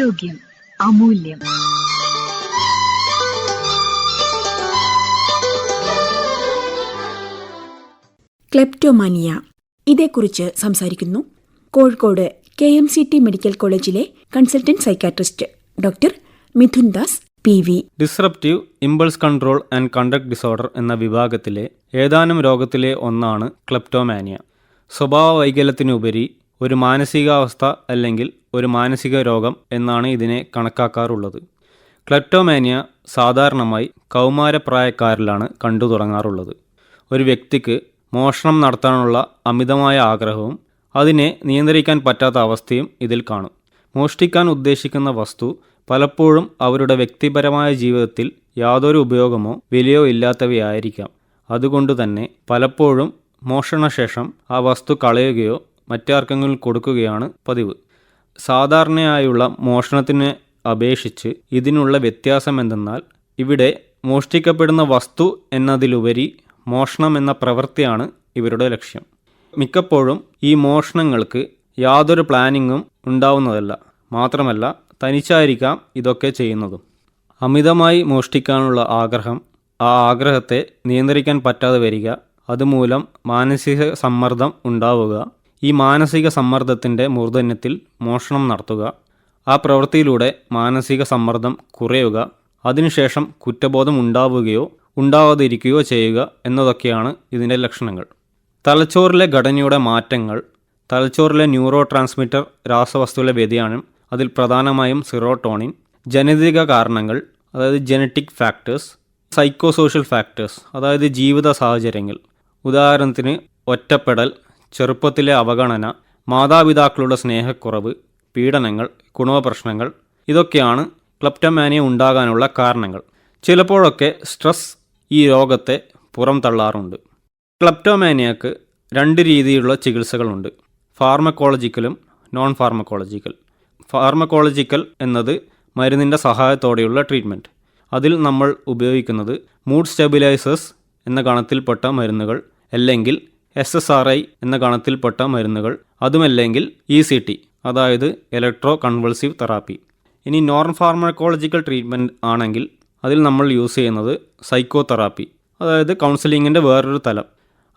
ആരോഗ്യം അമൂല്യം. ക്ലെപ്റ്റോമാനിയ, ഇതേക്കുറിച്ച് സംസാരിക്കുന്നു കോഴിക്കോട് KMCT മെഡിക്കൽ കോളേജിലെ consultant psychiatrist doctor Mithun Das PV. Disruptive impulse control and conduct disorder എന്ന വിഭാഗത്തിലെ ഏതാനും രോഗത്തിലെ ഒന്നാണ് ക്ലെപ്റ്റോമാനിയ. സ്വഭാവ വൈകല്യത്തിനുപരി ഒരു മാനസികാവസ്ഥ അല്ലെങ്കിൽ ഒരു മാനസിക രോഗം എന്നാണ് ഇതിനെ കണക്കാക്കാറുള്ളത്. ക്ലെപ്റ്റോമാനിയ സാധാരണമായി കൗമാരപ്രായക്കാരിലാണ് കണ്ടു തുടങ്ങാറുള്ളത്. ഒരു വ്യക്തിക്ക് മോഷണം നടത്താനുള്ള അമിതമായ ആഗ്രഹവും അതിനെ നിയന്ത്രിക്കാൻ പറ്റാത്ത അവസ്ഥയും ഇതിൽ കാണും. മോഷ്ടിക്കാൻ ഉദ്ദേശിക്കുന്ന വസ്തു പലപ്പോഴും അവരുടെ വ്യക്തിപരമായ ജീവിതത്തിൽ യാതൊരു ഉപയോഗമോ വിലയോ ഇല്ലാത്തവയായിരിക്കാം. അതുകൊണ്ടുതന്നെ പലപ്പോഴും മോഷണശേഷം ആ വസ്തു കളയുകയോ മറ്റാർക്കെങ്കിലും കൊടുക്കുകയാണ് പതിവ്. സാധാരണയായുള്ള മോഷണത്തിനെ അപേക്ഷിച്ച് ഇതിനുള്ള വ്യത്യാസം എന്തെന്നാൽ ഇവിടെ മോഷ്ടിക്കപ്പെടുന്ന വസ്തു എന്നതിലുപരി മോഷണം എന്ന പ്രവൃത്തിയാണ് ഇവരുടെ ലക്ഷ്യം. മിക്കപ്പോഴും ഈ മോഷണങ്ങൾക്ക് യാതൊരു പ്ലാനിങ്ങും ഉണ്ടാവുന്നതല്ല. മാത്രമല്ല തനിച്ചായിരിക്കാം ഇതൊക്കെ ചെയ്യുന്നതും. അമിതമായി മോഷ്ടിക്കാനുള്ള ആഗ്രഹം, ആ ആഗ്രഹത്തെ നിയന്ത്രിക്കാൻ പറ്റാതെ വരിക, അതുമൂലം മാനസിക സമ്മർദ്ദം ഉണ്ടാവുക, ഈ മാനസിക സമ്മർദ്ദത്തിൻ്റെ മൂർധന്യത്തിൽ മോഷണം നടത്തുക, ആ പ്രവൃത്തിയിലൂടെ മാനസിക സമ്മർദ്ദം കുറയുക, അതിനുശേഷം കുറ്റബോധം ഉണ്ടാവുകയോ ഉണ്ടാവാതിരിക്കുകയോ ചെയ്യുക എന്നതൊക്കെയാണ് ഇതിൻ്റെ ലക്ഷണങ്ങൾ. തലച്ചോറിലെ ഘടനയുടെ മാറ്റങ്ങൾ, തലച്ചോറിലെ ന്യൂറോ ട്രാൻസ്മിറ്റർ രാസവസ്തുവിലെ വ്യതിയാനം, അതിൽ പ്രധാനമായും സിറോട്ടോണിൻ, ജനിതക കാരണങ്ങൾ അതായത് genetic factors, psycho social factors അതായത് ജീവിത സാഹചര്യങ്ങൾ, ഉദാഹരണത്തിന് ഒറ്റപ്പെടൽ, ചെറുപ്പത്തിലെ അവഗണന, മാതാപിതാക്കളുടെ സ്നേഹക്കുറവ്, പീഡനങ്ങൾ, കുടുംബ പ്രശ്നങ്ങൾ, ഇതൊക്കെയാണ് ക്ലെപ്റ്റോമാനിയ ഉണ്ടാകാനുള്ള കാരണങ്ങൾ. ചിലപ്പോഴൊക്കെ സ്ട്രെസ് ഈ രോഗത്തെ പുറംതള്ളാറുണ്ട്. ക്ലെപ്റ്റോമാനിയക്ക് 2 രീതിയിലുള്ള ചികിത്സകളുണ്ട്: ഫാർമക്കോളജിക്കലും നോൺ ഫാർമക്കോളജിക്കൽ. ഫാർമക്കോളജിക്കൽ എന്നത് മരുന്നിൻ്റെ സഹായത്തോടെയുള്ള ട്രീറ്റ്മെൻറ്റ്. അതിൽ നമ്മൾ ഉപയോഗിക്കുന്നത് മൂഡ് സ്റ്റെബിലൈസേഴ്സ് എന്ന ഗണത്തിൽപ്പെട്ട മരുന്നുകൾ, അല്ലെങ്കിൽ SSRI എന്ന ഗണത്തിൽപ്പെട്ട മരുന്നുകൾ, അതുമല്ലെങ്കിൽ ECT അതായത് ഇലക്ട്രോ കൺവൾസീവ് തെറാപ്പി. ഇനി നോൺ ഫാർമക്കോളജിക്കൽ ട്രീറ്റ്മെൻറ്റ് ആണെങ്കിൽ അതിൽ നമ്മൾ യൂസ് ചെയ്യുന്നത് സൈക്കോ തെറാപ്പി, അതായത് കൗൺസിലിങ്ങിൻ്റെ വേറൊരു തലം.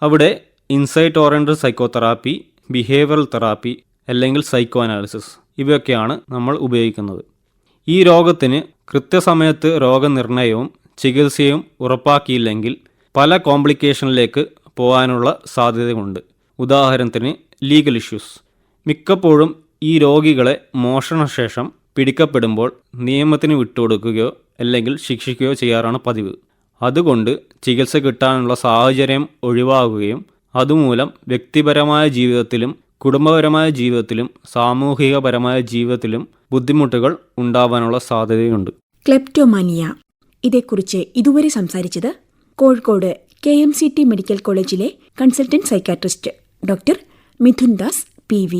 അവിടെ insight oriented psycho therapy, behavioural therapy അല്ലെങ്കിൽ സൈക്കോ അനാലിസിസ് ഇവയൊക്കെയാണ് നമ്മൾ ഉപയോഗിക്കുന്നത്. ഈ രോഗത്തിന് കൃത്യസമയത്ത് രോഗനിർണയവും ചികിത്സയും ഉറപ്പാക്കിയില്ലെങ്കിൽ പല കോംപ്ലിക്കേഷനിലേക്ക് പോകാനുള്ള സാധ്യതയുണ്ട്. ഉദാഹരണത്തിന് ലീഗൽ ഇഷ്യൂസ്. മിക്കപ്പോഴും ഈ രോഗികളെ മോഷണശേഷം പിടിക്കപ്പെടുമ്പോൾ നിയമത്തിന് വിട്ടുകൊടുക്കുകയോ അല്ലെങ്കിൽ ശിക്ഷിക്കുകയോ ചെയ്യാറാണ് പതിവ്. അതുകൊണ്ട് ചികിത്സ കിട്ടാനുള്ള സാഹചര്യം ഒഴിവാകുകയും അതുമൂലം വ്യക്തിപരമായ ജീവിതത്തിലും കുടുംബപരമായ ജീവിതത്തിലും സാമൂഹികപരമായ ജീവിതത്തിലും ബുദ്ധിമുട്ടുകൾ ഉണ്ടാവാനുള്ള സാധ്യതയുണ്ട്. ക്ലെപ്റ്റോമാനിയ, ഇതേക്കുറിച്ച് ഇതുവരെ സംസാരിച്ചത് കോഴിക്കോട് KMCT മെഡിക്കൽ കോളേജിലെ consultant psychiatrist doctor Mithun Das PV.